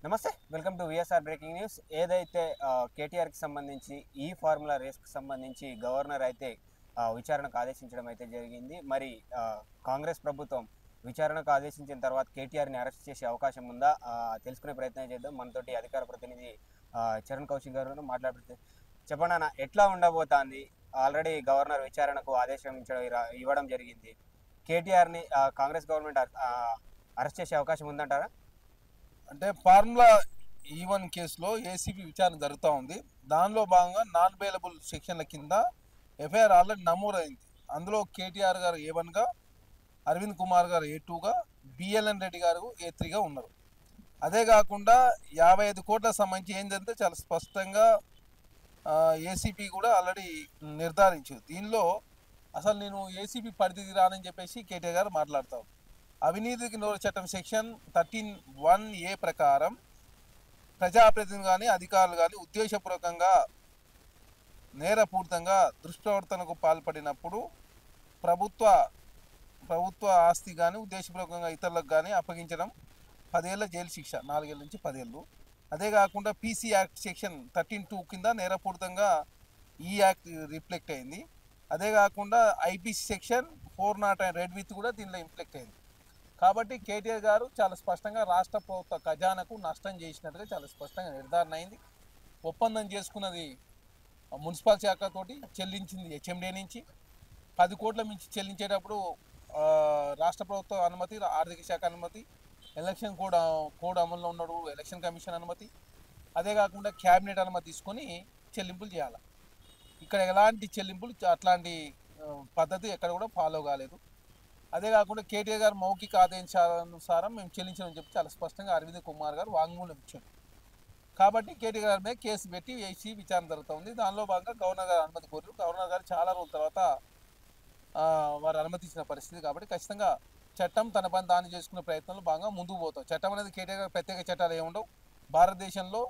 నమస్తే. Welcome to VSR breaking news. ఏదైతే కేటీఆర్‌కి సంబంధించి ఈ ఫార్ములా రేస్‌కి సంబంధించి గవర్నర్ అయితే విచారణకు ఆదేశించడం అయితే జరిగింది. మరి కాంగ్రెస్ ప్రభుత్వం విచారణకు ఆదేశించిన తర్వాత కేటీఆర్‌ని అరెస్ట్ చేసే అవకాశం ఉందా? తెలుసుకునే ప్రయత్నం చేద్దాం. మనతోటి అధికార ప్రతినిధి చరణ్ కౌశిక్ గారు ఉన్నారు. చెప్పండన్న, ఎట్లా ఉండబోతాంది? ఆల్రెడీ గవర్నర్ విచారణకు ఇవ్వడం జరిగింది. కేటీఆర్‌ని కాంగ్రెస్ గవర్నమెంట్ అరెస్ట్ చేసే అవకాశం ఉందంటారా? అంటే ఫార్ములా ఈవన్ కేసులో ఏసీబీ విచారణ జరుగుతూ ఉంది. దానిలో భాగంగా నాన్ బెయిలబుల్ సెక్షన్ల కింద ఎఫ్ఐఆర్ ఆల్రెడీ నమోదైంది. అందులో కేటీఆర్ గారు A1గా, అరవింద్ కుమార్ గారు A2గా, బిఎల్ఎన్ రెడ్డి గారు A3గా ఉన్నారు. అదే కాకుండా 55 కోట్లకు సంబంధించి ఏంటంటే చాలా స్పష్టంగా ఏసీబీ కూడా ఆల్రెడీ నిర్ధారించింది. దీనిలో అసలు నేను ఏసీబీ పరిధికి రానని చెప్పేసి కేటీఆర్ గారు మాట్లాడతారు. అవినీతికి నిరోధక చట్టం సెక్షన్ 13(1)A ప్రకారం ప్రజాప్రతినిధులు కానీ అధికారులు కానీ ఉద్దేశపూర్వకంగా నేరపూరితంగా దుష్ప్రవర్తనకు పాల్పడినప్పుడు ప్రభుత్వ ఆస్తి కానీ ఉద్దేశపూర్వకంగా ఇతరులకు కానీ అప్పగించడం 10 ఏళ్ల జైలు శిక్ష, 4 ఏళ్ళ నుంచి 10 ఏళ్ళు. అదే కాకుండా పీసీ యాక్ట్ సెక్షన్ 13(2) కింద నేరపూరితంగా ఈ యాక్ట్ రిఫ్లెక్ట్ అయింది. అదే కాకుండా ఐపీసీ సెక్షన్ 409 రెడ్ విత్ కూడా దీనిలో ఇంప్లెక్ట్ అయింది. కాబట్టి కేటీఆర్ గారు చాలా స్పష్టంగా రాష్ట్ర ప్రభుత్వ ఖజానాకు నష్టం చేసినట్టుగా చాలా స్పష్టంగా నిర్ధారణ అయింది. ఒప్పందం చేసుకున్నది మున్సిపల్ శాఖతోటి, చెల్లించింది హెచ్ఎండే నుంచి. 10 కోట్ల మించి చెల్లించేటప్పుడు రాష్ట్ర ప్రభుత్వ అనుమతి, ఆర్థిక శాఖ అనుమతి, ఎలక్షన్ కోడ్ అమల్లో ఉన్నాడు, ఎలక్షన్ కమిషన్ అనుమతి, అదే కాకుండా క్యాబినెట్ అనుమతి తీసుకొని చెల్లింపులు చేయాలి. ఇక్కడ ఎలాంటి చెల్లింపులు అట్లాంటి పద్ధతి ఎక్కడ కూడా ఫాలో కాలేదు. అదే కాకుండా కేటీఆర్ గారు మౌఖిక ఆదేశానుసారం మేము చెల్లించామని చెప్పి చాలా స్పష్టంగా అరవింద్ కుమార్ గారు వాంగ్మూలం ఇచ్చారు. కాబట్టి కేటీఆర్ గారి మీద కేసు పెట్టి వేసి విచారణ జరుగుతుంది. దానిలో భాగంగా గవర్నర్ గారు అనుమతి కోరారు. గవర్నర్ గారు చాలా రోజుల తర్వాత వారు అనుమతి ఇచ్చిన పరిస్థితి. కాబట్టి ఖచ్చితంగా చట్టం తన పని దాన్ని చేసుకునే ప్రయత్నంలో భాగంగా ముందుకు పోతాం. చట్టం అనేది కేటీఆర్ గారు ప్రత్యేక చట్టాలు ఏముండవు. భారతదేశంలో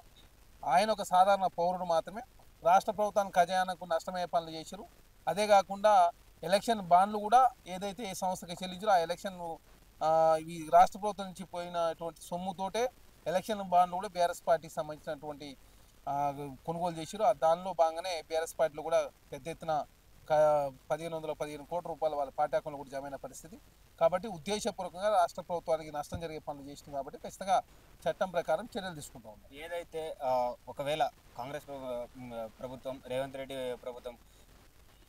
ఆయన ఒక సాధారణ పౌరుడు మాత్రమే. రాష్ట్ర ప్రభుత్వానికి ఖజానాకు నష్టమయ్యే పనులు చేశారు. అదే కాకుండా ఎలక్షన్ బాండ్లు కూడా ఏదైతే ఏ సంస్థకి చెల్లించారో ఆ ఎలక్షన్ ఈ రాష్ట్ర ప్రభుత్వం నుంచి పోయినటువంటి సొమ్ముతోటే ఎలక్షన్ బాండ్లు కూడా బీఆర్ఎస్ పార్టీకి సంబంధించినటువంటి కొనుగోలు చేశారు. దానిలో భాగంగానే బీఆర్ఎస్ పార్టీలో కూడా పెద్ద ఎత్తున 1515 కోట్ల రూపాయలు వాళ్ళ పార్టీ అకౌంట్లో కూడా జమైన పరిస్థితి. కాబట్టి ఉద్దేశపూర్వకంగా రాష్ట్ర ప్రభుత్వానికి నష్టం జరిగే పనులు చేసింది. కాబట్టి ఖచ్చితంగా చట్టం ప్రకారం చర్యలు తీసుకుంటూ ఉన్నాం. ఏదైతే ఒకవేళ కాంగ్రెస్ ప్రభుత్వం, రేవంత్ రెడ్డి ప్రభుత్వం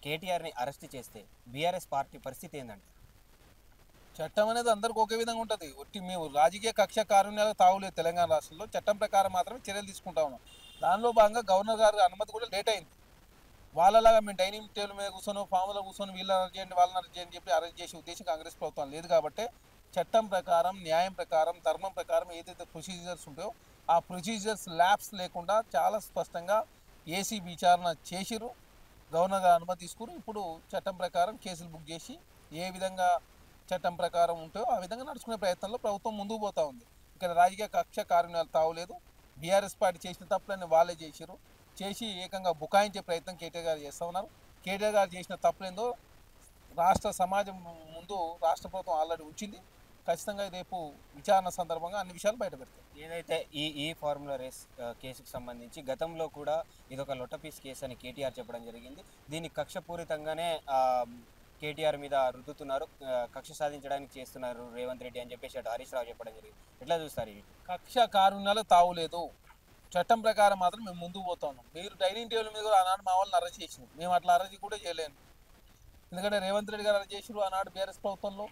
కేటీఆర్‌ని అరెస్ట్ చేస్తే బీఆర్ఎస్ పార్టీ పరిస్థితి ఏందంటే? చట్టం అనేది అందరికి ఒకే విధంగా ఉంటుంది. మేము రాజకీయ కక్ష కారుణ్యాలకు తావులేదు. తెలంగాణ రాష్ట్రంలో చట్టం ప్రకారం మాత్రమే చర్యలు తీసుకుంటా ఉన్నాం. దానిలో భాగంగా గవర్నర్ గారి అనుమతి కూడా లేట్ అయింది. వాళ్ళలాగా మేము డైనింగ్ టేబుల్ మీద కూర్చొని, ఫామ్లో కూర్చొని వీళ్ళని అరెస్ట్ చేయండి, వాళ్ళని అరెస్ట్ చేయండి చెప్పి అరెస్ట్ చేసే ఉద్దేశం కాంగ్రెస్ ప్రభుత్వం లేదు. కాబట్టి చట్టం ప్రకారం, న్యాయం ప్రకారం, ధర్మం ప్రకారం ఏదైతే ప్రొసీజర్స్ ఉంటాయో ఆ ప్రొసీజర్స్ ల్యాప్స్ లేకుండా చాలా స్పష్టంగా ఏసీ విచారణ చేసిరు. గవర్నర్ గారు అనుమతి తీసుకుని ఇప్పుడు చట్టం ప్రకారం కేసులు బుక్ చేసి ఏ విధంగా చట్టం ప్రకారం ఉంటాయో ఆ విధంగా నడుచుకునే ప్రయత్నంలో ప్రభుత్వం ముందుకు పోతా ఉంది. ఇక్కడ రాజకీయ కక్ష కారుణ్యాలు తావులేదు. బీఆర్ఎస్ పార్టీ చేసిన తప్పులని వాళ్ళే చేసి ఏకంగా బుకాయించే ప్రయత్నం కేటీఆర్ గారు చేస్తూ ఉన్నారు. కేటీఆర్ గారు చేసిన తప్పులేందో రాష్ట్ర సమాజం ముందు రాష్ట్ర ప్రభుత్వం ఆల్రెడీ ఉంచింది. ఖచ్చితంగా రేపు విచారణ సందర్భంగా అన్ని విషయాలు బయటపెడతాయి. ఏదైతే ఈ ఫార్ములా రేస్ కేసుకు సంబంధించి గతంలో కూడా ఇదొక లొట్టపీస్ కేసు అని కేటీఆర్ చెప్పడం జరిగింది. దీన్ని కక్షపూరితంగానే కేటీఆర్ మీద రుద్దుతున్నారు, కక్ష సాధించడానికి చేస్తున్నారు రేవంత్ రెడ్డి అని చెప్పేసి అటు హరీష్ రావు చెప్పడం జరిగింది. ఎట్లా చూస్తారు ఇది? కక్ష కారుణ్యాలు తావులేదు. చట్టం ప్రకారం మాత్రం మేము ముందుకు పోతా ఉన్నాం. మీరు డైనింగ్ టేబుల్ మీద కూడా ఆనాడు మా వాళ్ళని అరెస్ట్ చేసినారు. మేము అట్లా అరెస్ట్ కూడా చేయలేము. ఎందుకంటే రేవంత్ రెడ్డి గారు అరెస్ట్ చేసిరు ఆనాడు బీఆర్ఎస్ ప్రభుత్వంలో.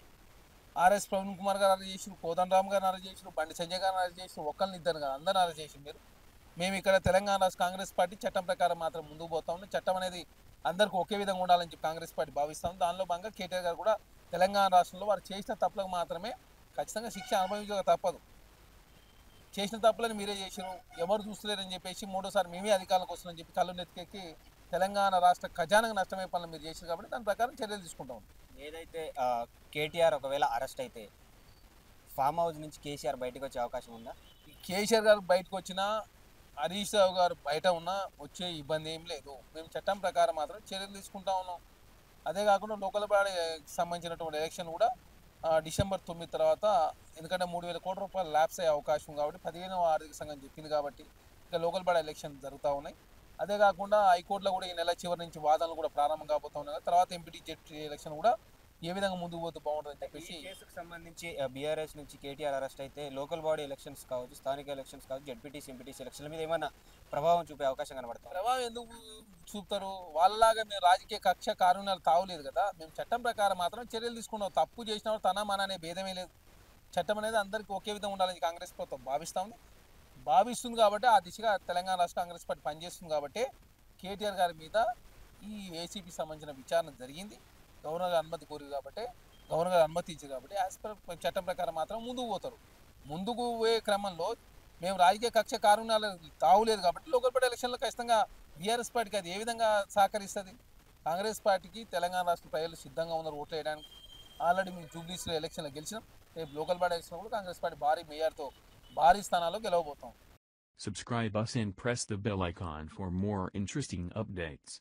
ఆర్ఎస్ ప్రవీణ్ కుమార్ గారు అరెస్ట్ చేసిరు, కోదండరామ్ గారిని అరెస్ట్ చేసిరు, బండి సంజయ్ గారిని అరెస్ట్ చేసిరు, ఒక్కరిని ఇద్దరు గారు అందరిని అరెస్ట్ చేసి మీరు. మేము ఇక్కడ తెలంగాణ రాష్ట్ర కాంగ్రెస్ పార్టీ చట్టం ప్రకారం మాత్రం ముందుకు పోతా ఉన్నాం. చట్టం అనేది అందరికీ ఒకే విధంగా ఉండాలని చెప్పి కాంగ్రెస్ పార్టీ భావిస్తాం. దానిలో భాగంగా కేటీఆర్ గారు కూడా తెలంగాణ రాష్ట్రంలో వారు చేసిన తప్పులకు మాత్రమే ఖచ్చితంగా శిక్ష అనుభవించక తప్పదు. చేసిన తప్పులని మీరే చేసిరు, ఎవరు చూస్తలేరని చెప్పేసి మూడోసారి మేమే అధికారులకు వస్తున్నామని చెప్పి కళ్ళు నెత్తికెక్కి తెలంగాణ రాష్ట్ర ఖజానాకు నష్టమయ్యే పనులు మీరు చేశారు. కాబట్టి దాని ప్రకారం చర్యలు తీసుకుంటాం. ఏదైతే కేటీఆర్ ఒకవేళ అరెస్ట్ అయితే ఫామ్ హౌస్ నుంచి కేసీఆర్ బయటకు వచ్చే అవకాశం ఉందా? కేసీఆర్ గారు బయటకు వచ్చినా, హరీష్ రావు గారు బయట ఉన్నా వచ్చే ఇబ్బంది ఏం లేదు. మేము చట్టం ప్రకారం మాత్రం చర్యలు తీసుకుంటా ఉన్నాం. అదే కాకుండా లోకల్ బాడీకి సంబంధించినటువంటి ఎలక్షన్ కూడా డిసెంబర్ 9 తర్వాత, ఎందుకంటే 3,000 కోట్ల రూపాయలు ల్యాప్స్ అయ్యే అవకాశం కాబట్టి 15వ ఆర్థిక సంఘం చెప్పింది కాబట్టి ఇంకా లోకల్ బాడీ ఎలక్షన్ జరుగుతూ ఉన్నాయి. అదే కాకుండా హైకోర్టులో కూడా ఈ నెల చివరి నుంచి వాదనలు కూడా ప్రారంభం కాబోతా ఉన్నాయి. తర్వాత ఎంపీటీ జెడ్ ఎలక్షన్ కూడా ఏ విధంగా ముందుకు పోతే బాగుంటుందని చెప్పేసి ఈ కేసుకు సంబంధించి బీఆర్ఎస్ నుంచి కేటీఆర్ అరెస్ట్ అయితే లోకల్ బాడీ ఎలక్షన్స్ కావచ్చు, స్థానిక ఎలక్షన్స్ కావచ్చు, జెడ్పీటీసీ ఎంపీటీసీ ఎలక్షన్ల మీద ఏమైనా ప్రభావం చూపే అవకాశం కనబడుతుంది. ప్రభావం ఎందుకు చూపుతారు? వాళ్ళలాగా మేము రాజకీయ కక్ష కారుణ్యాలు తావులేదు కదా. మేము చట్టం ప్రకారం మాత్రం చర్యలు తీసుకున్నాం. తప్పు చేసిన తన మన అనే భేదమే లేదు. చట్టం అనేది అందరికీ ఒకే విధంగా ఉండాలని కాంగ్రెస్ ప్రభుత్వం భావిస్తుంది కాబట్టి ఆ దిశగా తెలంగాణ రాష్ట్ర కాంగ్రెస్ పార్టీ పనిచేస్తుంది కాబట్టి కేటీఆర్ గారి మీద ఈ ఏసీపీ సంబంధించిన విచారణ జరిగింది. గవర్నర్ గారు అనుమతి కోరింది కాబట్టి, గవర్నర్ గారు అనుమతి ఇచ్చారు కాబట్టి యాజ్ పర్ చట్టం ప్రకారం మాత్రం ముందుకు పోతారు. ముందుకు పోయే క్రమంలో మేము రాజకీయ కక్ష కారుణ్యాలు తావులేదు కాబట్టి లోకల్ బాడీ ఎలక్షన్లో ఖచ్చితంగా బీఆర్ఎస్ పార్టీకి అది ఏ విధంగా సహకరిస్తుంది? కాంగ్రెస్ పార్టీకి తెలంగాణ రాష్ట్ర ప్రజలు సిద్ధంగా ఉన్నారు ఓట్లు వేయడానికి. ఆల్రెడీ మేము జూబ్లీస్లో ఎలక్షన్లో గెలిచినాం. రేపు లోకల్ బాడీ ఎలక్షన్ కూడా కాంగ్రెస్ పార్టీ భారీ మేయర్తో భారీ స్థానాల్లో గెలవబోతాం. Subscribe us and press the bell icon for more interesting updates.